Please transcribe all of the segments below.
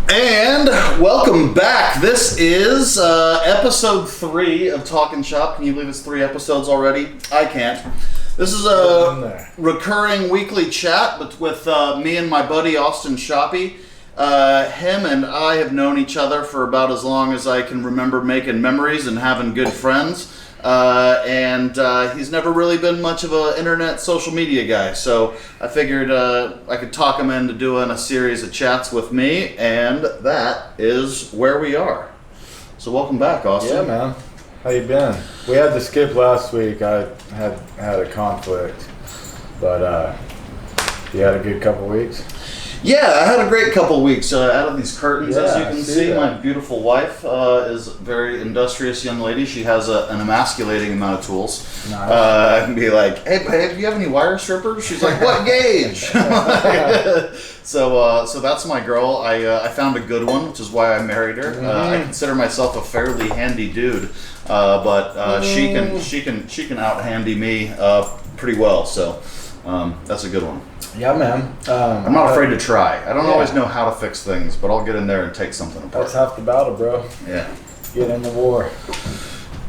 And welcome back. This is episode 3 of Talkin Schop. Can you believe it's 3 episodes already? I can't. This is a recurring weekly chat with me and my buddy Austin Schoppe. Him and I have known each other for about as long as I can remember making memories and having good friends. And he's never really been much of an internet social media guy, so I figured I could talk him into doing a series of chats with me, and that is where we are. So welcome back, Austin. Yeah, man. How you been? We had to skip last week. I had a conflict, but you had a good couple weeks? Yeah, I had a great couple weeks out of these curtains. Yeah, as you can see, that. my beautiful wife is a very industrious young lady. She has an emasculating amount of tools. Nice. I can be like, hey, babe, do you have any wire strippers? She's like, what gauge? So that's my girl. I found a good one, which is why I married her. I consider myself a fairly handy dude, but she can out handy me pretty well. So that's a good one. Yeah, man. I'm not afraid to try. I don't always know how to fix things, but I'll get in there and take something apart. That's half the battle, bro. Yeah. Get in the war.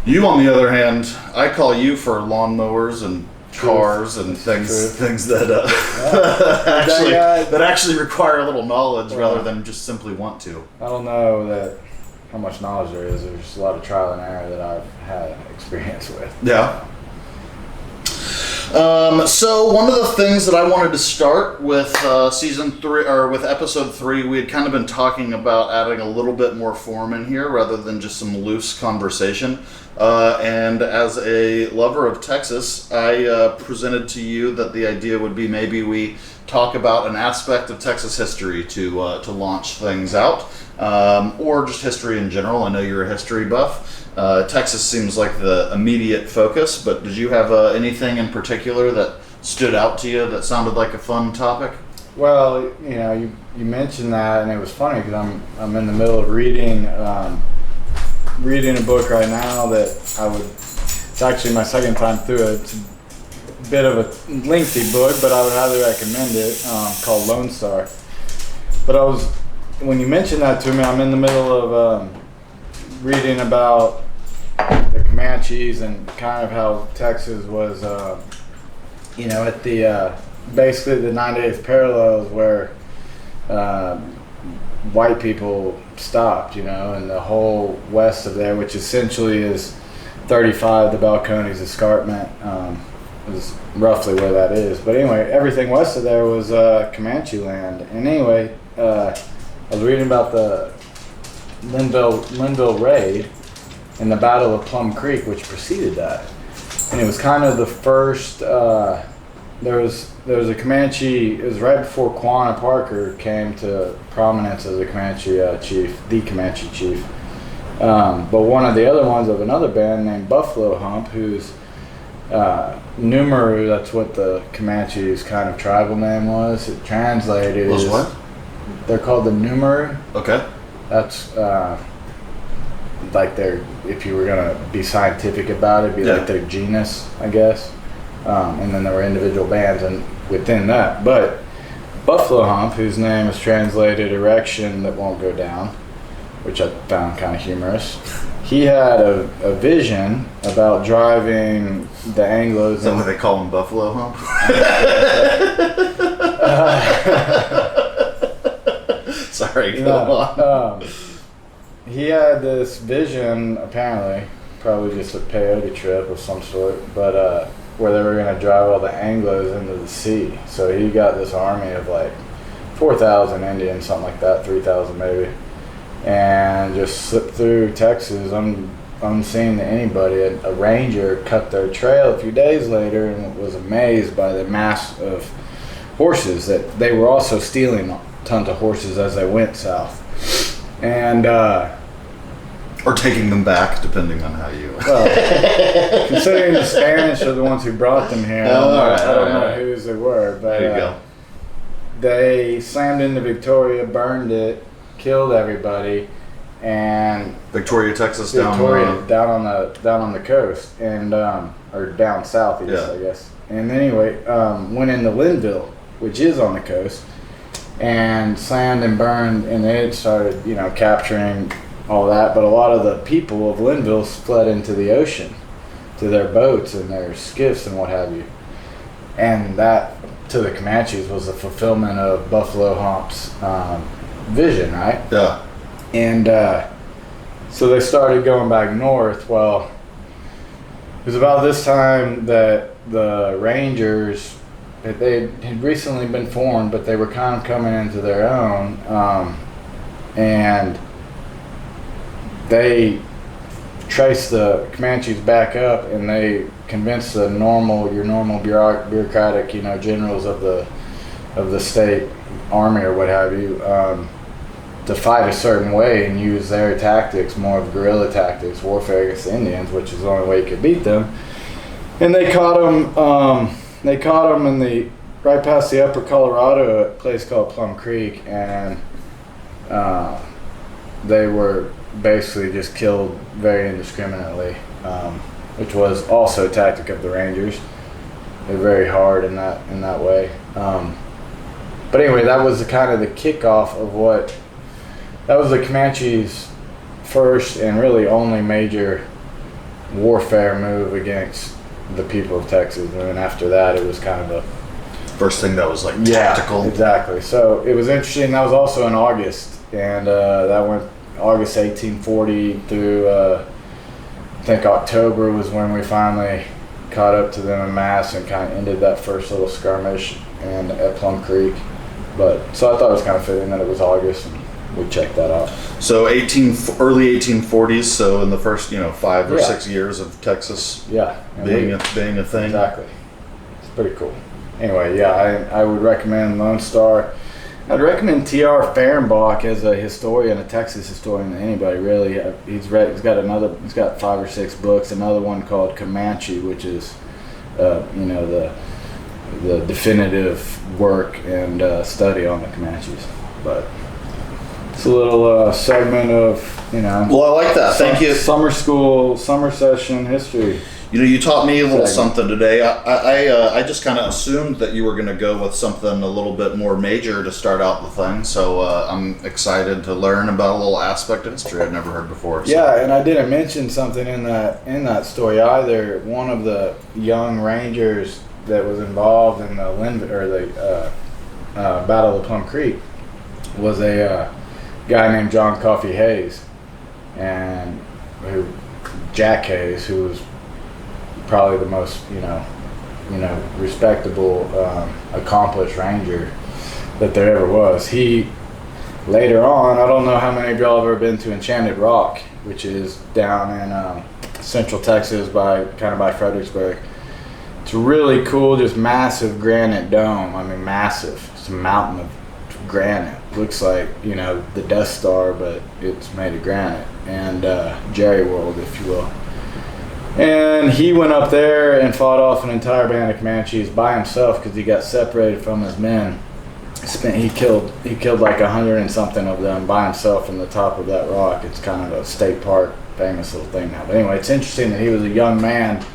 You, on the other hand, I call you for lawnmowers and cars and things that actually require a little knowledge rather than just simply want to. I don't know how much knowledge there is. There's just a lot of trial and error that I've had experience with. Yeah. So one of the things that I wanted to start with season 3 or with episode 3, we had kind of been talking about adding a little bit more form in here rather than just some loose conversation. And as a lover of Texas, I presented to you that the idea would be maybe we talk about an aspect of Texas history to launch things out, or just history in general. I know you're a history buff. Texas seems like the immediate focus, but did you have anything in particular that stood out to you that sounded like a fun topic? Well, you mentioned that, and it was funny because I'm in the middle of reading a book right now that it's actually my second time through it. It's a bit of a lengthy book, but I would highly recommend it, called Lone Star. But when you mentioned that to me, I'm in the middle of reading about the Comanches and kind of how Texas was, at the basically the 98th parallels where white people stopped, and the whole west of there, which essentially is 35, the Balcones Escarpment, is roughly where that is. But anyway, everything west of there was Comanche land. And anyway, I was reading about the Linville Raid and the Battle of Plum Creek, which preceded that, and it was kind of the first. There was a Comanche. It was right before Quanah Parker came to prominence as a Comanche chief, the Comanche chief. But one of the other ones of another band named Buffalo Hump, who's Numeru. That's what the Comanche's kind of tribal name was. It translated Was what? They're called the Numeru. Okay. That's like if you were gonna be scientific about it, like their genus, I guess. And then there were individual bands and within that. But Buffalo Hump, whose name is translated erection that won't go down, which I found kind of humorous. He had a vision about driving the Anglos. Is that what they call them, Buffalo Hump? Sorry, go on. He had this vision, apparently, probably just a peyote trip of some sort, but where they were going to drive all the Anglos into the sea. So he got this army of like 4,000 Indians, something like that, 3,000 maybe, and just slipped through Texas unseen to anybody. A ranger cut their trail a few days later and was amazed by the mass of horses that they were also stealing tons of horses as they went south. And or taking them back, depending on how you. Well, considering the Spanish are the ones who brought them here, I don't know whose they were, but there you go. They slammed into Victoria, burned it, killed everybody, and Victoria, Texas, down on the coast, and or down southeast, I guess. And anyway, went into Linville, which is on the coast, and slammed and burned, and it started, capturing all that. But a lot of the people of Linville fled into the ocean to their boats and their skiffs and what have you. And that, to the Comanches, was the fulfillment of Buffalo Hump's vision, right? Yeah. And so they started going back north. Well, it was about this time that the Rangers, they had recently been formed, but they were kind of coming into their own, and they traced the Comanches back up, and they convinced your normal bureaucratic, generals of the state army or what have you, to fight a certain way and use their tactics, more of guerrilla tactics, warfare against the Indians, which is the only way you could beat them. And they caught them. They caught them right past the Upper Colorado, at a place called Plum Creek, and they were basically just killed very indiscriminately, which was also a tactic of the Rangers. They're very hard in that way. But anyway, that was the kickoff of what. That was the Comanches' first and really only major warfare move against the people of Texas. And then after that, it was kind of a first thing that was tactical. Yeah, exactly. So it was interesting. That was also in August, and that went August 1840 through I think October was when we finally caught up to them en masse and kind of ended that first little skirmish and at Plum Creek. But so I thought it was kind of fitting that it was August, and we checked that out. So early 1840s. So in the first 5 or 6 years of Texas, being a thing. Exactly. It's pretty cool. Anyway, I would recommend Lone Star. I'd recommend T.R. Fehrenbach as a historian, a Texas historian, to anybody really. He's got 5 or 6 books. Another one called Comanche, which is the definitive work and study on the Comanches. But it's a little segment of Well, I like that. Thank you. Summer school, summer session history. You taught me a little something today. I just kind of assumed that you were going to go with something a little bit more major to start out the thing. So I'm excited to learn about a little aspect of history I've never heard before. So. Yeah, and I didn't mention something in that story either. One of the young Rangers that was involved in the Battle of Plum Creek was a guy named John Coffey Hayes, and Jack Hayes, who was probably the most respectable, accomplished Ranger that there ever was. He later on, I don't know how many of y'all have ever been to Enchanted Rock, which is down in central Texas by Fredericksburg. It's really cool, just massive granite dome. I mean, massive. It's a mountain of granite. Looks like the Death Star, but it's made of granite, and Jerry World, if you will. And he went up there and fought off an entire band of Comanches by himself because he got separated from his men. He killed like 100 and something of them by himself in the top of that rock. It's kind of a state park, famous little thing now. But anyway, it's interesting that he was a young man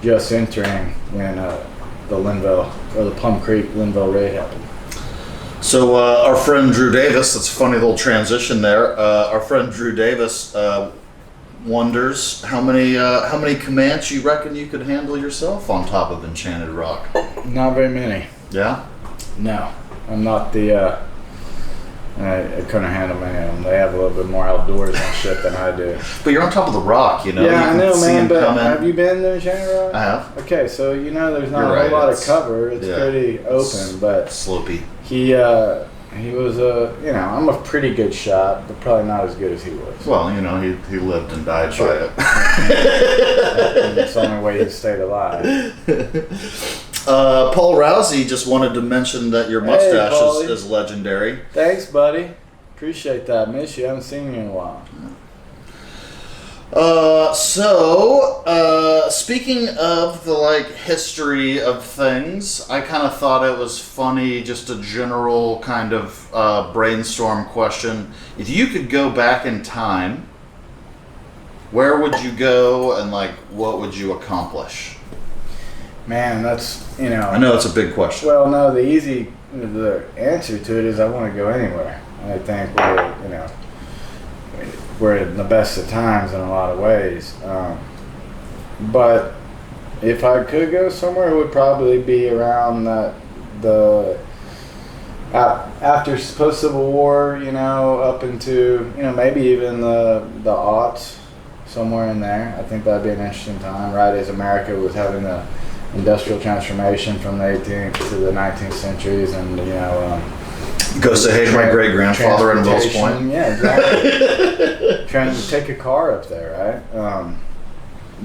just entering when the Plum Creek Linville raid happened. So our friend Drew Davis, that's a funny little transition there. Our friend Drew Davis wonders how many Comanche you reckon you could handle yourself on top of Enchanted Rock? Not very many. Yeah? No, I'm not the. I couldn't handle many of them. They have a little bit more outdoors and shit than I do. But you're on top of the rock, Yeah, you I know, man. But coming. have you been to Enchanted Rock? I have. Okay, so there's not You're a whole lot of it's- cover. It's pretty open, but slopey. he was I'm a pretty good shot, but probably not as good as he was. Well, he lived and died by it. That's the only way he stayed alive. Paul Rousey just wanted to mention that your mustache is legendary. Thanks, buddy. Appreciate that. Miss you. Haven't seen you in a while. Speaking of the history of things, I kind of thought it was funny, just a general kind of brainstorm question. If you could go back in time, where would you go and what would you accomplish? Man, that's I know it's a big question. Well, no, the easy the answer to it is I want to go anywhere. I think we're in the best of times in a lot of ways. But if I could go somewhere, it would probably be around after post-Civil War, up into, maybe even the aughts, somewhere in there. I think that'd be an interesting time, right as America was having the industrial transformation from the 18th to the 19th centuries, and go say hey to my great grandfather in Wells Point. Yeah, exactly. Trying to take a car up there, right?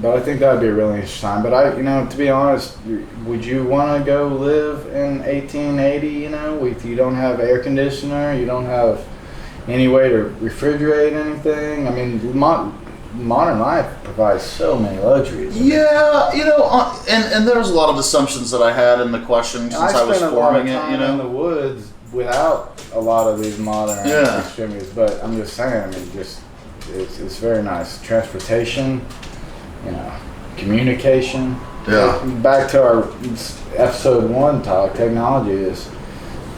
But I think that would be a really interesting time. But to be honest, would you want to go live in 1880? You don't have air conditioner, you don't have any way to refrigerate anything. I mean, modern life provides so many luxuries. Yeah, and there's a lot of assumptions that I had in the question since I was forming it. In the woods without a lot of these modern extremities. But I'm just saying, it's very nice. Transportation, communication. Yeah. Back to our episode 1 talk, technology has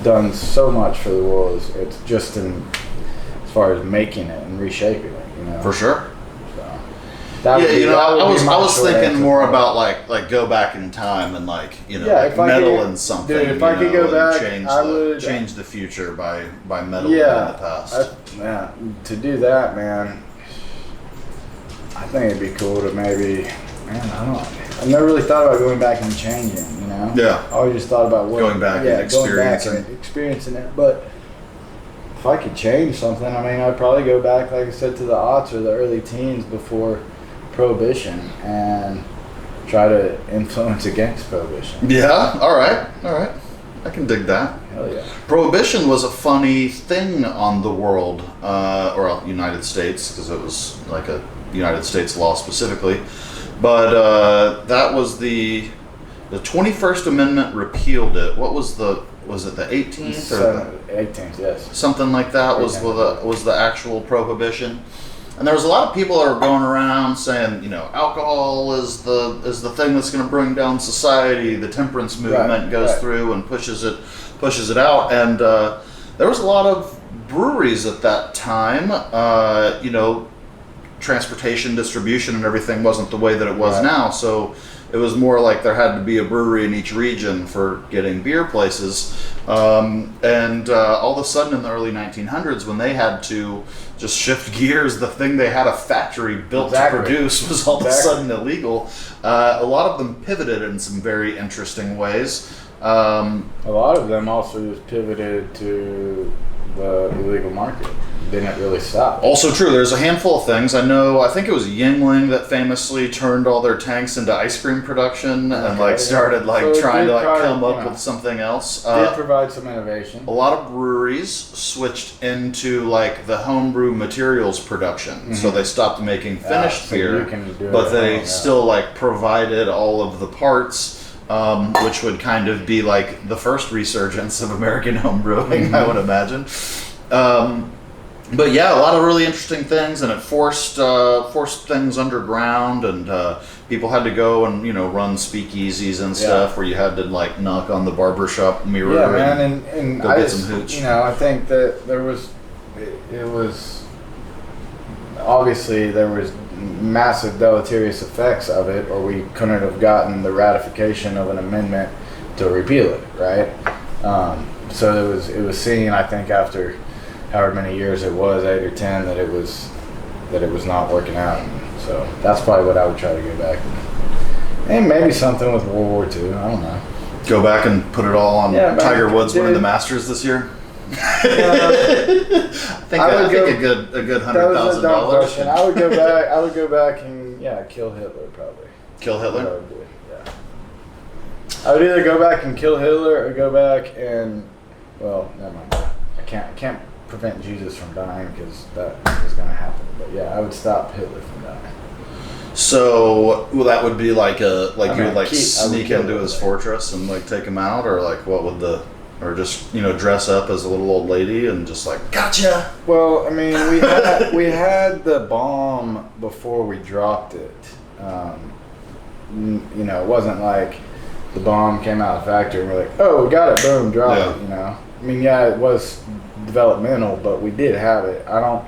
done so much for the world. It's just as far as making it and reshaping it. For sure. I was thinking more about like go back in time and meddle in something. Dude, if I could go back, I would change the future by meddling in the past. To do that, man, I think it'd be cool to maybe. I've never really thought about going back and changing. Yeah. I always just thought about going back and experiencing it, but. If I could change something, I'd probably go back, like I said, to the aughts or the early teens before Prohibition and try to influence against Prohibition. Yeah, all right. I can dig that. Hell yeah. Prohibition was a funny thing on the world, or United States, because it was like a United States law specifically. But that was the 21st Amendment repealed it. What was it the 18th or the 18th? Yes. Something like that was the actual prohibition. And there was a lot of people that were going around saying, alcohol is the thing that's going to bring down society. The temperance movement goes through and pushes it out. And there was a lot of breweries at that time. Transportation, distribution, and everything wasn't the way that it was now. So it was more like there had to be a brewery in each region for getting beer places. And all of a sudden in the early 1900s, when they had to just shift gears, the thing they had a factory built to produce was all of a sudden illegal. A lot of them pivoted in some very interesting ways. A lot of them also just pivoted to the illegal market. Didn't really stop. Also true. There's a handful of things. I think it was Yuengling that famously turned all their tanks into ice cream production and started trying to come up with something else. Did provide some innovation. A lot of breweries switched into the homebrew materials production. Mm-hmm. So they stopped making finished beer, but they still provided all of the parts, which would kind of be the first resurgence of American homebrewing, I would imagine. But yeah, a lot of really interesting things, and it forced things underground, and people had to go and run speakeasies and stuff where you had to knock on the barbershop mirror. Yeah, man, and go get some hooch. I think that it was obviously there was massive deleterious effects of it, or we couldn't have gotten the ratification of an amendment to repeal it, right? So it was seen, I think, after however many years it was, 8 or 10, that it was not working out. And so that's probably what I would try to go back and maybe something with World War II. I don't know. Go back and put it all on Tiger Woods winning the Masters this year. I think a good $100,000. I would go back and kill Hitler probably. Kill Hitler? That would be, I would either go back and kill Hitler or go back and never mind. I can't prevent Jesus from dying because that is going to happen. But I would stop Hitler from dying. So that would be you would sneak into his fortress and take him out, or what would or just dress up as a little old lady and just gotcha. Well, we had the bomb before we dropped it. It wasn't the bomb came out of the factory and we're like, oh, we got it, boom, drop Yeah. it, you know. I mean, yeah, it was developmental, but we did have it. I don't,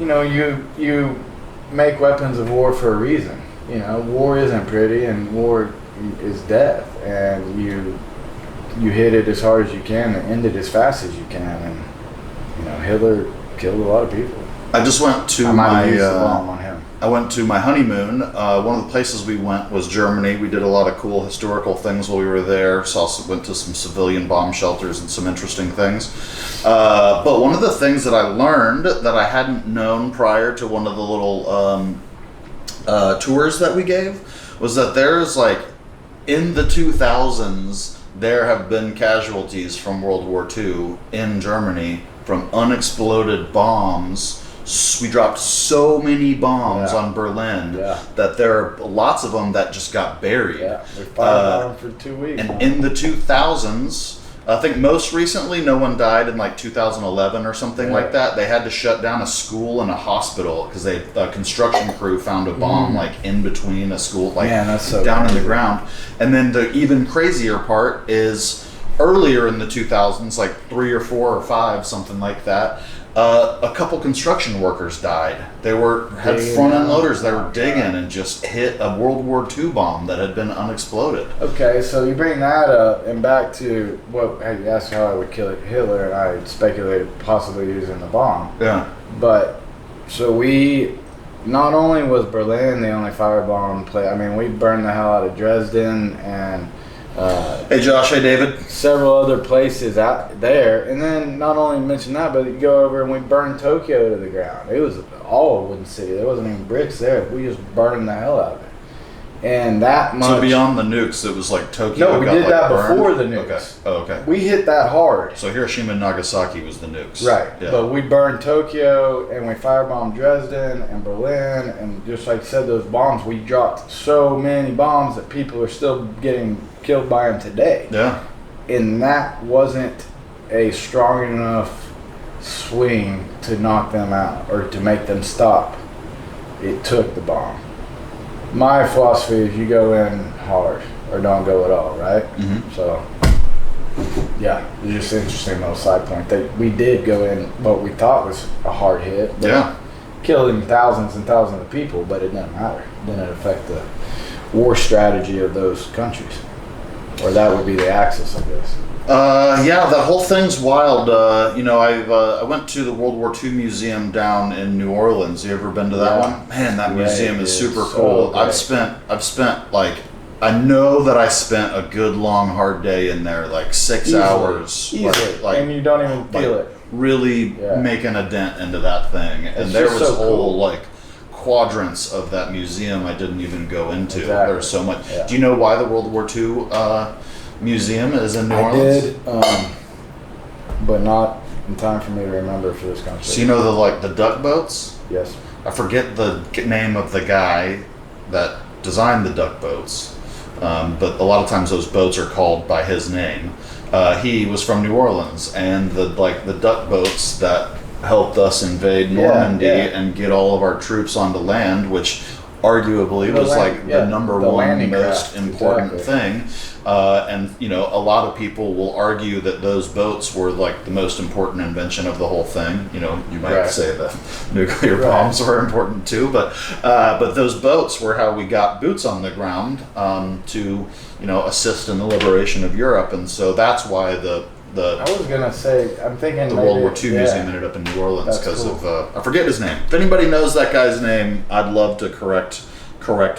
you know, you make weapons of war for a reason. You know, war isn't pretty, and war is death, and you hit it as hard as you can and end it as fast as you can, and you know, Hitler killed a lot of people. I just went to I went to my honeymoon. One of the places we went was Germany. We did a lot of cool historical things while we were there. Went to some civilian bomb shelters and some interesting things. But one of the things that I learned that I hadn't known prior to one of the little tours that we gave was that there's like, in the 2000s, there have been casualties from World War II in Germany from unexploded bombs. We dropped so many bombs on Berlin that there are lots of them that just got buried. Yeah, we fired for 2 weeks. And in the 2000s, I think most recently no one died in like 2011 or something like that. They had to shut down a school and a hospital because a construction crew found a bomb like in between a school, like that's so down in the ground. And then the even crazier part is earlier in the 2000s, like 3 or 4 or 5, something like that. A couple construction workers died. They had front end loaders that were digging and just hit a World War II bomb that had been unexploded. Okay, so you bring that up, and back to what you asked how I would kill Hitler, and I speculated possibly using the bomb. Yeah. But so we not only was Berlin the only firebomb play. I mean, we burned the hell out of Dresden and. Hey Josh, hey David. Several other places out there, and then not only mention that, but you go over and we burned Tokyo to the ground. It was all a wooden city. There wasn't even bricks there. We just burned the hell out of it. And that much. So beyond the nukes, it was like Tokyo. No, we did that before the nukes. Okay. Oh, okay. We hit that hard. So Hiroshima and Nagasaki was the nukes. Right. Yeah. But we burned Tokyo and we firebombed Dresden and Berlin, and just like you said, those bombs, we dropped so many bombs that people are still getting killed by them today. Yeah. And that wasn't a strong enough swing to knock them out or to make them stop. It took the bomb. My philosophy is you go in hard or don't go at all, right? Mm-hmm. So, yeah, it's just an interesting little side point that we did go in what we thought was a hard hit. Yeah. Killing thousands and thousands of people, but it doesn't matter. It didn't affect the war strategy of those countries. Or that would be the axis of this. Yeah, that whole thing's wild. You know, I went to the World War II museum down in New Orleans. You ever been to that one? Man, that museum is super cool. I've spent like, I know that I spent a good long hard day in there, like 6 hours. Easily. And you don't even feel it. Really making a dent into that thing. And there was whole like quadrants of that museum I didn't even go into. Exactly. There's so much. Do you know why the World War II museum is in New Orleans? I did, but not in time for me to remember for this conversation. So you know the duck boats? Yes. I forget the name of the guy that designed the duck boats, but a lot of times those boats are called by his name. He was from New Orleans, and the duck boats that helped us invade Normandy and get all of our troops onto land, which arguably was like the number one most important thing. And you know, a lot of people will argue that those boats were like the most important invention of the whole thing. You know, you might say that nuclear bombs were important too, but those boats were how we got boots on the ground to, you know, assist in the liberation of Europe. And so that's why I was gonna say, I'm thinking the World War II museum ended up in New Orleans because of I forget his name. If anybody knows that guy's name, I'd love to correct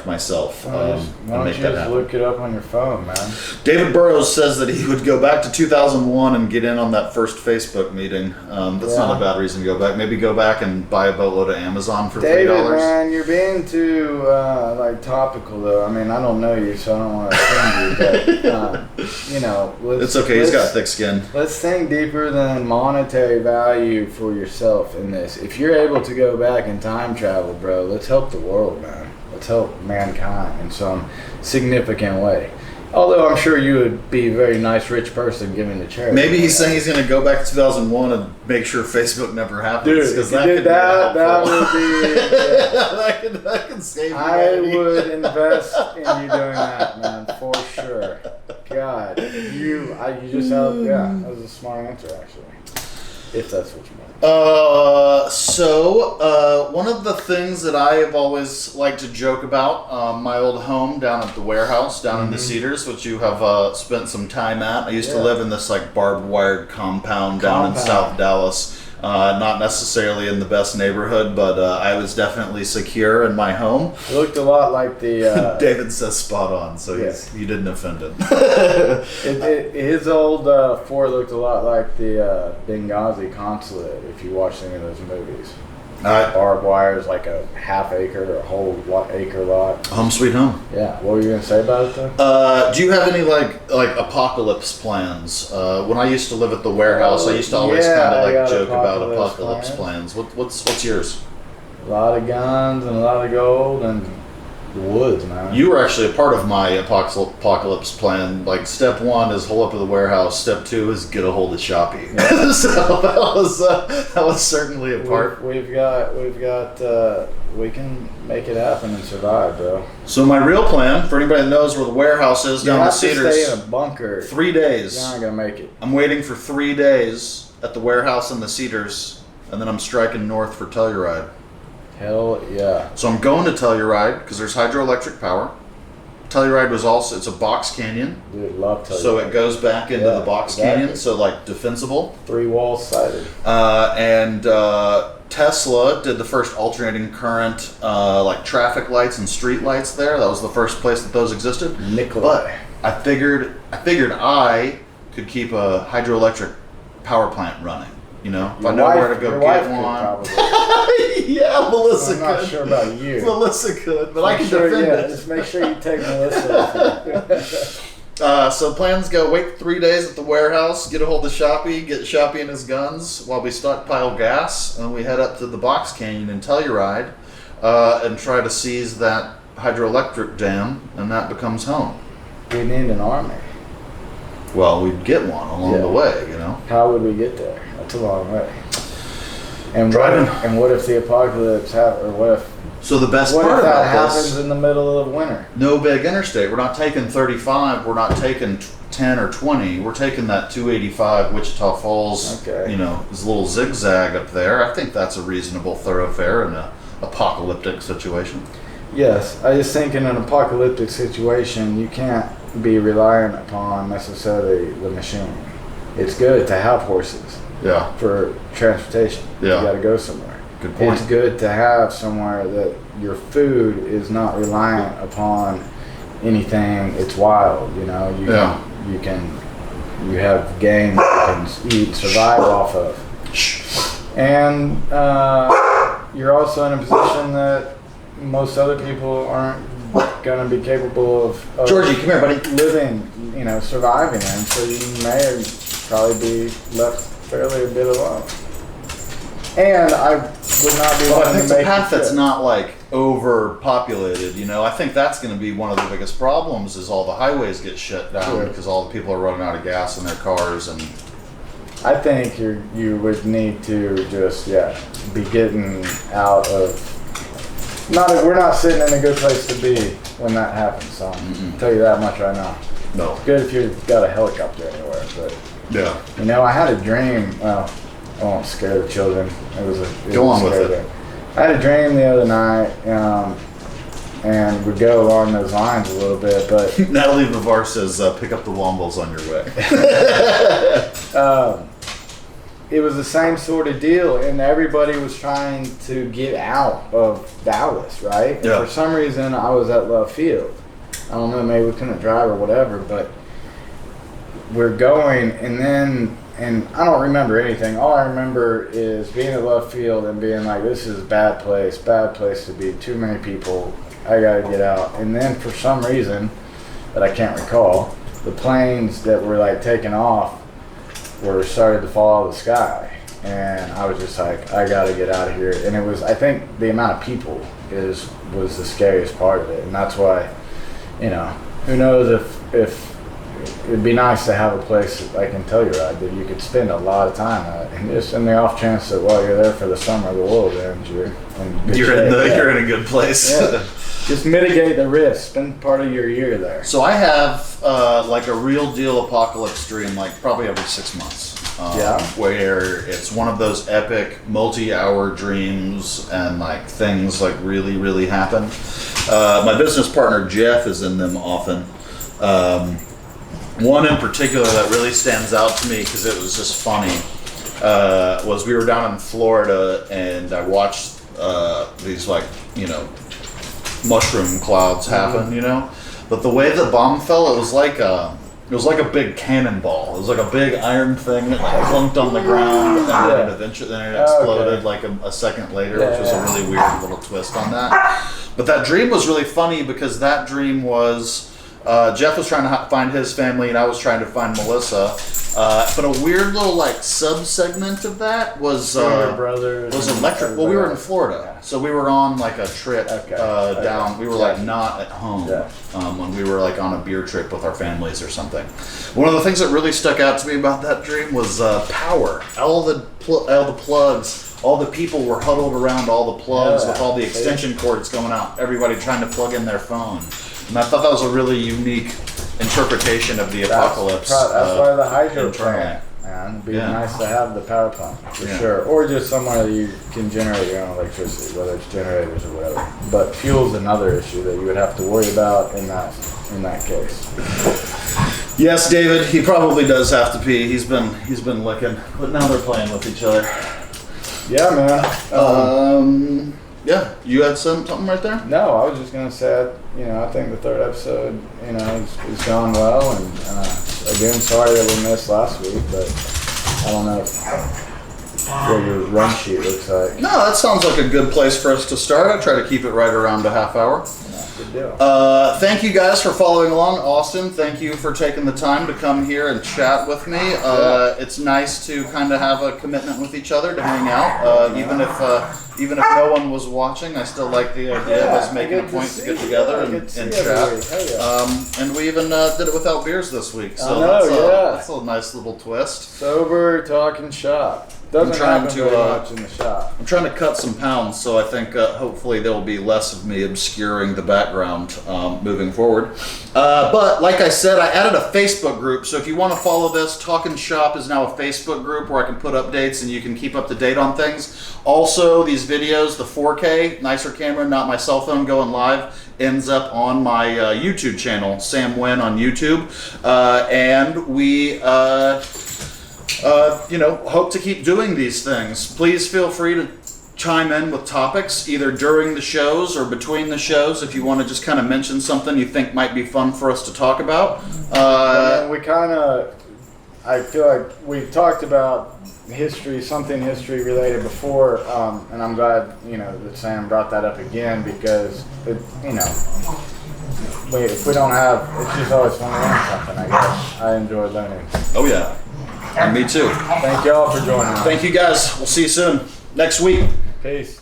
myself. Why don't you just look it up on your phone, man? David Burrows says that he would go back to 2001 and get in on that first Facebook meeting. That's not a bad reason to go back. Maybe go back and buy a boatload of Amazon for $3. David, man, you're being too like topical though. I mean, I don't know you, so I don't want to offend you, but you know, it's okay. He's got thick skin. Let's think deeper than monetary value for yourself in this. If you're able to go back and time travel, bro, let's help the world, man. Let's help mankind in some significant way. Although I'm sure you would be a very nice, rich person giving to charity. Maybe he's saying he's going to go back to 2001 and make sure Facebook never happens. Dude, if you did that, that would be... that could save you. I would invest in you doing that, man, for sure. God, you just had, that was a smart answer, actually. If that's what you want. One of the things that I have always liked to joke about, my old home down at the warehouse, down in the Cedars, which you have spent some time at. I used to live in this like barbed wired compound down in South Dallas. Not necessarily in the best neighborhood, but I was definitely secure in my home. It looked a lot like the... David says spot on, so you didn't offend him. His old fort looked a lot like the Benghazi consulate, if you watched any of those movies. Barbed wire is like a half acre or a whole acre lot. Home sweet home. Yeah. What were you going to say about it, though? Do you have any like apocalypse plans? When I used to live at the warehouse, I used to always kind of like joke about apocalypse plans. What's yours? A lot of guns and a lot of gold and the woods, man. You were actually a part of my apocalypse plan. Like, step 1 is hole up to the warehouse. Step 2 is get a hold of Shoppy. Yeah. So that was certainly a part. We can make it happen and survive, bro. So my real plan, for anybody that knows where the warehouse is down the Cedars, you have to stay in a bunker. 3 days. You're not gonna make it. I'm waiting for 3 days at the warehouse in the Cedars, and then I'm striking north for Telluride. Hell yeah. So I'm going to Telluride because there's hydroelectric power. Telluride was also, it's a box canyon. Dude, love Telluride. So it goes back into the box canyon, so like defensible. 3 walls sided. Tesla did the first alternating current like traffic lights and street lights there. That was the first place that those existed. Nikolai. But I figured I could keep a hydroelectric power plant running. You know, if I know where to go get one. Yeah, Melissa could. I'm not sure about you. Melissa could, but I can defend it. Just make sure you take Melissa with you. So plans go, wait 3 days at the warehouse, get a hold of Shoppy, get Shoppy and his guns while we stockpile gas, and we head up to the box canyon in Telluride and try to seize that hydroelectric dam, and that becomes home. We need an army. Well, we'd get one along the way, you know. How would we get there? That's a long way. And what if the apocalypse So the best part about that this happens in the middle of winter? No big interstate. We're not taking 35. We're not taking 10 or 20. We're taking that 285 Wichita Falls. Okay. You know, this little zigzag up there. I think that's a reasonable thoroughfare in an apocalyptic situation. Yes, I just think in an apocalyptic situation, you can't be reliant upon necessarily the machine. It's good to have horses. Yeah. For transportation. Yeah. You got to go somewhere. Good point. It's good to have somewhere that your food is not reliant upon anything. It's wild, you know. You have game you can eat and survive off of. And you're also in a position that most other people aren't going to be capable of Georgie, come here, buddy. Living, you know, surviving in. So you may probably be left fairly a bit alone. And I would not be Well, I think to it's a make path that's not like overpopulated, you know. I think that's going to be one of the biggest problems is all the highways get shut down because all the people are running out of gas in their cars. And I think you would need to just be getting out of. We're not sitting in a good place to be when that happens. So I'll tell you that much right now. No. It's good if you've got a helicopter anywhere, but yeah. You know, I had a dream. Well, I won't scare the children. Go on with it. I had a dream the other night, and would go along those lines a little bit, but Natalie Vivar says, pick up the Wombles on your way. It was the same sort of deal, and everybody was trying to get out of Dallas, right? Yeah. And for some reason, I was at Love Field. I don't know, maybe we couldn't drive or whatever, but we're going, and I don't remember anything. All I remember is being at Love Field and being like, this is a bad place to be, too many people, I gotta get out. And then for some reason that I can't recall, the planes that were like taking off were started to fall out of the sky. And I was just like, I gotta get out of here. And it was, I think the amount of people was the scariest part of it. And that's why, you know, who knows if it'd be nice to have a place like in Telluride that you could spend a lot of time at, and just in the off chance that while you're there for the summer, the world ends, you're in a good You're in a good place. Yeah. Just mitigate the risk. Spend part of your year there. So I have like a real deal apocalypse dream, like probably every 6 months. Where it's one of those epic multi-hour dreams and like things like really, really happen. My business partner Jeff is in them often. One in particular that really stands out to me because it was just funny was we were down in Florida and I watched these like, you know, mushroom clouds happen, you know, but the way the bomb fell, it was like a big cannonball. It was like a big iron thing that like clunked on the ground, and then it eventually exploded like a second later, which was a really weird little twist on that. But that dream was really funny because that dream was Jeff was trying to find his family, and I was trying to find Melissa. But a weird little like sub-segment of that was electric. Well, we were in Florida, so we were on like a trip down. We were like not at home when we were like on a beer trip with our families or something. One of the things that really stuck out to me about that dream was power. All the plugs. All the people were huddled around all the plugs with all the extension cords going out. Everybody trying to plug in their phone. And I thought that was a really unique interpretation of the apocalypse. That's why the hydro plant, man. It'd be nice to have the power pump, for sure. Or just somewhere that you can generate your own electricity, whether it's generators or whatever. But fuel's another issue that you would have to worry about in that case. Yes, David, he probably does have to pee. He's been licking. But now they're playing with each other. Yeah, man. Yeah, you had something right there? No, I was just gonna say, I think the third episode, is going well, and again, sorry that we missed last week, but I don't know what your run sheet looks like. No, that sounds like a good place for us to start. I try to keep it right around a half hour. Good deal. Thank you guys for following along. Austin, thank you for taking the time to come here and chat with me. It's nice to kind of have a commitment with each other to hang out, even if no one was watching. I still like the idea of us making a point to get together and chat. And we even did it without beers this week, so that's a nice little twist. Sober Talkin Schop. Doesn't happen very much in the shop. I'm trying to cut some pounds, so I think hopefully there will be less of me obscuring the background moving forward. But like I said, I added a Facebook group, so if you want to follow this, Talkin Schop is now a Facebook group where I can put updates and you can keep up to date on things. Also, these videos, the 4K, nicer camera, not my cell phone going live, ends up on my YouTube channel, Sam Wynne on YouTube. And we... hope to keep doing these things. Please feel free to chime in with topics either during the shows or between the shows if you want to just kind of mention something you think might be fun for us to talk about. I feel like we've talked about something history related before, and I'm glad, that Sam brought that up again because, if we don't have, it's just always fun to learn something, I guess. I enjoy learning. Oh, yeah. And me too. Thank y'all for joining us. Thank you guys. We'll see you soon. Next week. Peace.